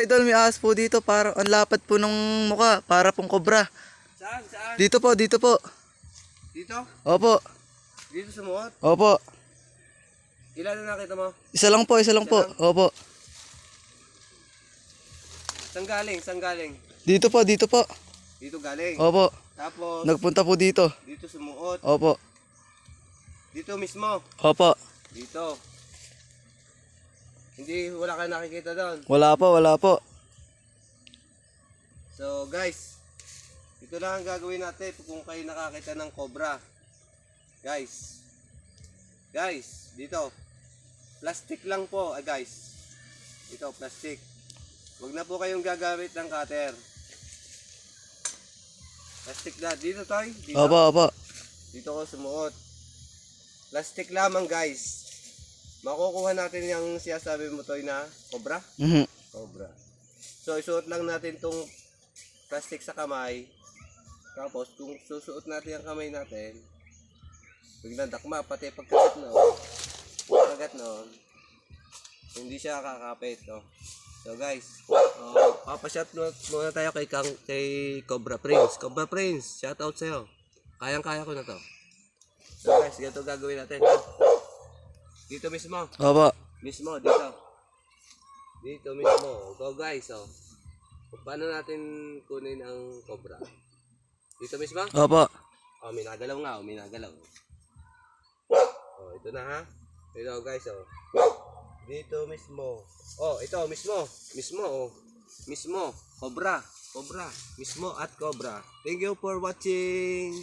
Idol, may ahas po dito. Parang ang lapad po ng mukha. Para pong kobra. Saan? Saan? Dito po, dito po. Dito? Opo. Dito sa muot? Opo. Ilan na nakita mo? Isa lang po, isa lang po. Opo. Saan galing? Saan galing? Dito po, dito po. Dito galing. Opo. Tapos, Nagpunta po dito. dito sa muot. Opo. Dito mismo. Opo. Dito. Hindi, wala ka nakikita doon. Wala po, wala po. So guys, ito lang ang gagawin natin kung kayo nakakita ng cobra. Guys. Guys, dito. Plastic lang po, guys. Ito, plastic. Huwag na po kayong gagamit ng cutter. Plastic na. Dito, Toy. Dito. Opo, opo. Dito ko sumuot. Plastic lamang, guys. Makukuha natin yung sinasabi mo, Toy, na cobra. Cobra. So, isuot lang natin tong plastic sa kamay. Tapos, kung susuot natin ang kamay natin, biglang dakma, pati pagkagat noon, hindi siya kakapit, no? So guys, papashot muna tayo kay Cobra Prince. Cobra Prince, shout out sa'yo. Kayang-kaya ko na to. So guys, ganito gagawin natin. Dito mismo. Opo. Mismo, dito. Dito mismo. Go guys, oh. Kung paano natin kunin ang cobra? Dito mismo? Opo. Oh, minagalaw nga, minagalaw. Oh, ito na ha. Ito guys, oh. Dito mismo. Oh, ito mismo. Mismo, oh. Mismo. Cobra. Cobra. Mismo at cobra. Thank you for watching.